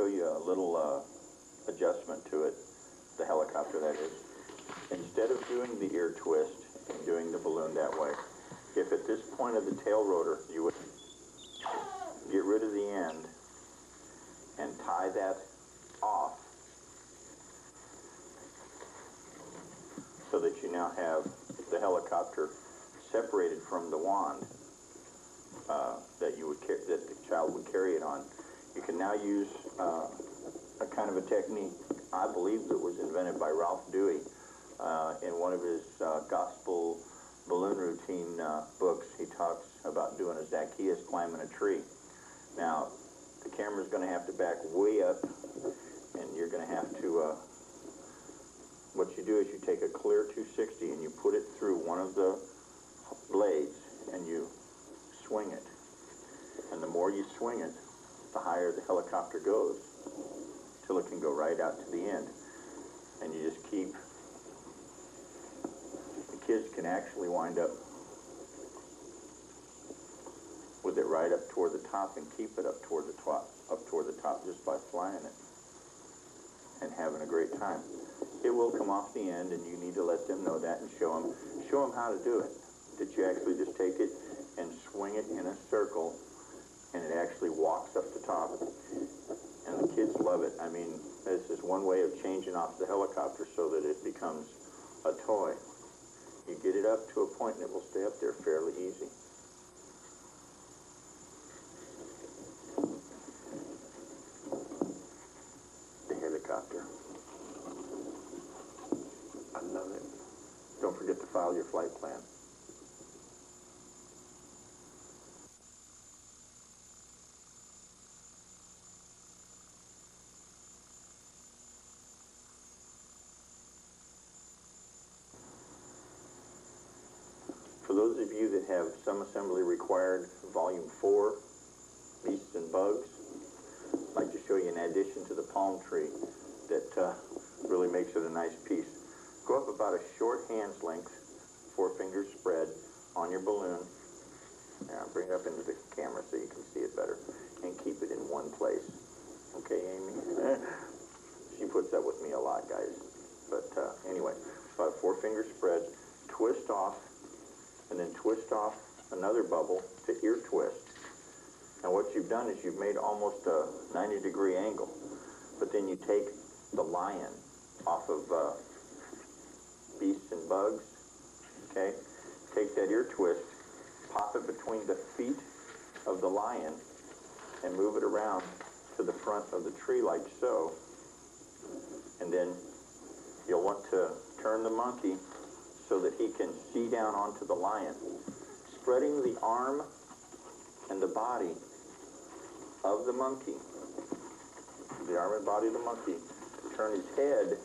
you a little adjustment to it, the helicopter that is. Instead of doing the ear twist and doing the balloon that way, if at this point of the tail rotor you would get rid of the end and tie that off so that you now have the helicopter separated from the wand that the child would carry it on. You can now use a kind of a technique, I believe, that was invented by Ralph Dewey in one of his gospel balloon routine books. He talks about doing a Zacchaeus climbing a tree. Now, the camera's going to have to back way up, and you're going to have to, what you do is you take a clear 260 and you put it through one of the blades and you swing it. And the more you swing it, the higher the helicopter goes, till it can go right out to the end. And you just keep, the kids can actually wind up with it right up toward the top and keep it up toward the top just by flying it and having a great time. It will come off the end, and you need to let them know that and show them how to do it. That you actually just take it and swing it in a circle, and it actually walks up the top, and the kids love it. I mean, this is one way of changing off the helicopter so that it becomes a toy. You get it up to a point and it will stay up there fairly easy. The helicopter. I love it. Don't forget to file your flight plan. For those of you that have Some Assembly Required Volume 4, Beasts and Bugs, I'd like to show you an addition to the palm tree that really makes it a nice piece. Go up about a short hand's length, 4 fingers spread, on your balloon. Now bring it up into the camera so you can see it better, and keep it in one place. Okay, Amy? She puts up with me a lot, guys. But anyway, about a 4 finger spread, twist off, and then twist off another bubble to ear twist. Now what you've done is you've made almost a 90-degree angle, but then you take the lion off of Beasts and Bugs, okay? Take that ear twist, pop it between the feet of the lion, and move it around to the front of the tree like so. And then you'll want to turn the monkey so that he can see down onto the lion, spreading the arm and the body of the monkey, the arm and body of the monkey, turn his head,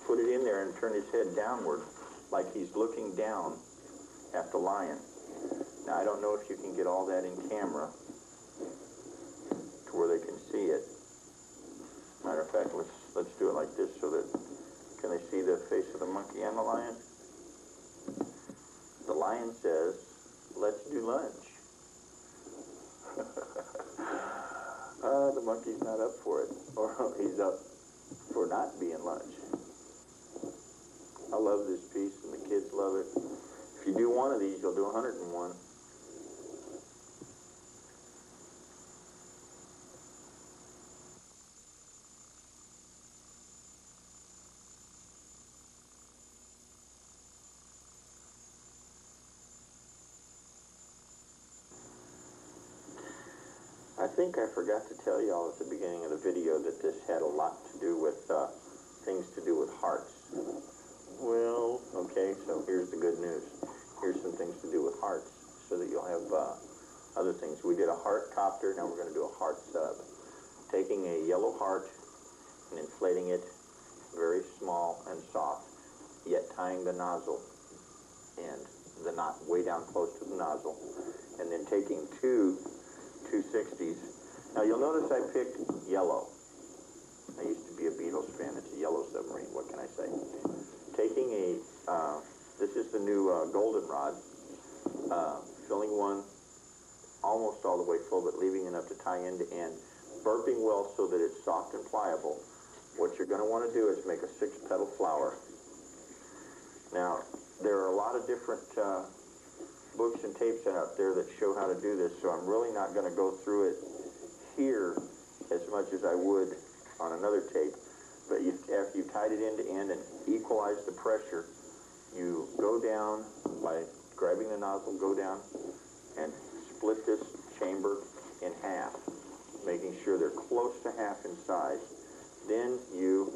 put it in there and turn his head downward like he's looking down at the lion. Now I don't know if you can get all that in camera to where they can see it. Matter of fact, let's do it like this so that, can they see the face of the monkey and the lion? The lion says, "Let's do lunch." The monkey's not up for it, or he's up for not being lunch. I love this piece, and the kids love it. If you do one of these, you'll do 101. I think I forgot to tell y'all at the beginning of the video that this had a lot to do with things to do with hearts. Well, okay, so here's the good news. Here's some things to do with hearts so that you'll have other things. We did a heart copter, now we're going to do a heart sub. Taking a yellow heart and inflating it very small and soft, yet tying the nozzle and the knot way down close to the nozzle, and then taking two 260s. Now you'll notice I picked yellow. I used to be a Beatles fan. It's a yellow submarine. What can I say? Taking a, this is the new goldenrod, filling one almost all the way full, but leaving enough to tie end to end, burping well so that it's soft and pliable, what you're going to want to do is make a 6-petal flower. Now, there are a lot of different books and tapes out there that show how to do this, so I'm really not going to go through it here as much as I would on another tape. But after you've tied it end to end and equalized the pressure, you go down by grabbing the nozzle, go down and split this chamber in half, making sure they're close to half in size. Then you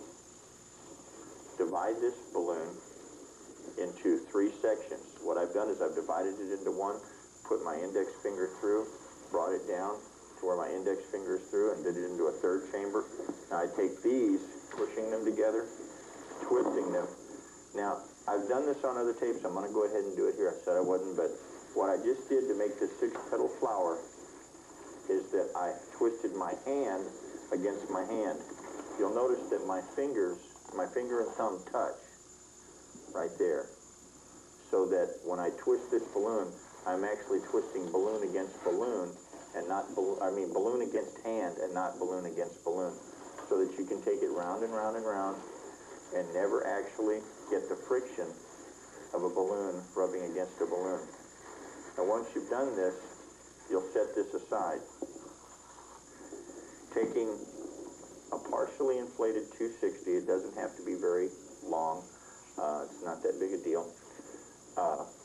divide this balloon into 3 sections. What I've done is I've divided it into one, put my index finger through, brought it down to where my index finger is through, and did it into a 3rd chamber. Now I take these, pushing them together, twisting them. Now, I've done this on other tapes. I'm going to go ahead and do it here. I said I wasn't, but what I just did to make this 6-petal flower is that I twisted my hand against my hand. You'll notice that my finger and thumb touch right there, so that when I twist this balloon, I'm actually twisting balloon against balloon, and not balloon against hand and not balloon against balloon, so that you can take it round and round and round and never actually get the friction of a balloon rubbing against a balloon. Now once you've done this, you'll set this aside. Taking a partially inflated 260, it doesn't have to be very long, it's not that big a deal,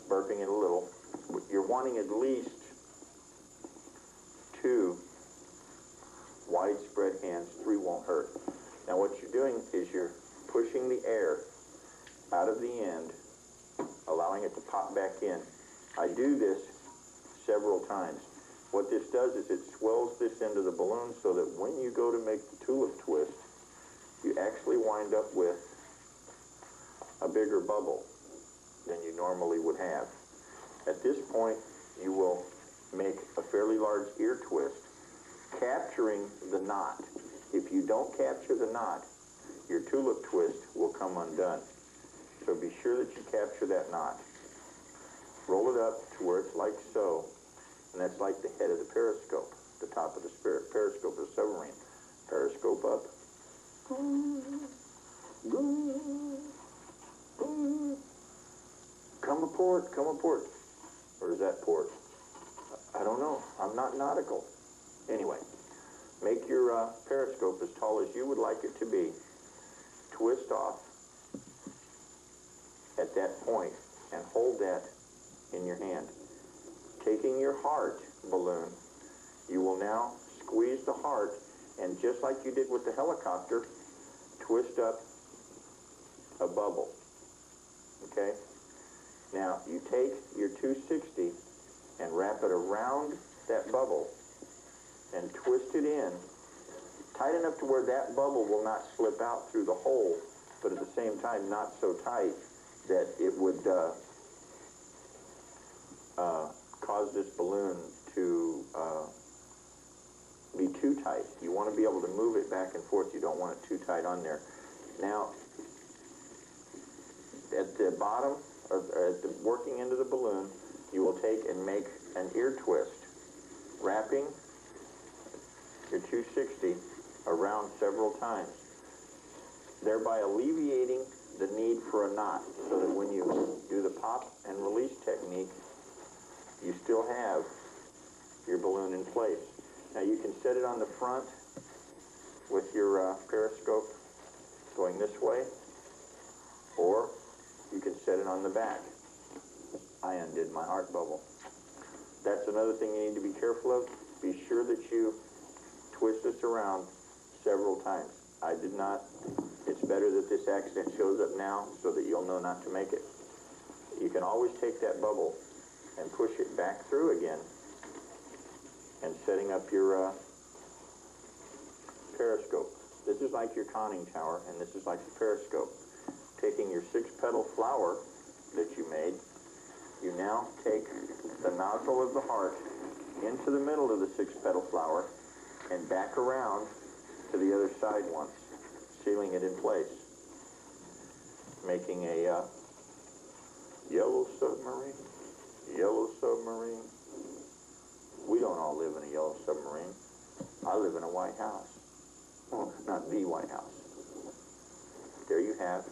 burping it a little. You're wanting at least 2 widespread hands, 3 won't hurt. Now what you're doing is you're pushing the air out of the end, allowing it to pop back in. I do this several times. What this does is it swells this end of the balloon so that when you go to make the tulip twist, you actually wind up with a bigger bubble than you normally would have. At this point, you will make a fairly large ear twist, capturing the knot. If you don't capture the knot, your tulip twist will come undone. So be sure that you capture that knot. Roll it up to where it's like so, and that's like the head of the periscope, the top of the periscope of the submarine. Periscope up. Come aboard, come aboard. Or is that port? I don't know. I'm not nautical. Anyway, make your periscope as tall as you would like it to be. Twist off at that point and hold that in your hand. Taking your heart balloon, you will now squeeze the heart, and just like you did with the helicopter, twist up a bubble. Okay? Now you take your 260 and wrap it around that bubble and twist it in tight enough to where that bubble will not slip out through the hole, but at the same time not so tight that it would cause this balloon to be too tight. You want to be able to move it back and forth. You don't want it too tight on there. Now, at the bottom, at the working end of the balloon, you will take and make an ear twist, wrapping your 260 around several times, thereby alleviating the need for a knot, so that when you do the pop and release technique, you still have your balloon in place. Now you can set it on the front with your periscope going this way, or you can set it on the back. I undid my heart bubble. That's another thing you need to be careful of. Be sure that you twist this around several times. I did not. It's better that this accident shows up now so that you'll know not to make it. You can always take that bubble and push it back through again, and setting up your periscope. This is like your conning tower, and this is like the periscope. Taking your 6-petal flower that you made, you now take the nozzle of the heart into the middle of the 6-petal flower and back around to the other side once, sealing it in place, making a yellow submarine. Yellow submarine. We don't all live in a yellow submarine. I live in a White House. Well, not the White House. There you have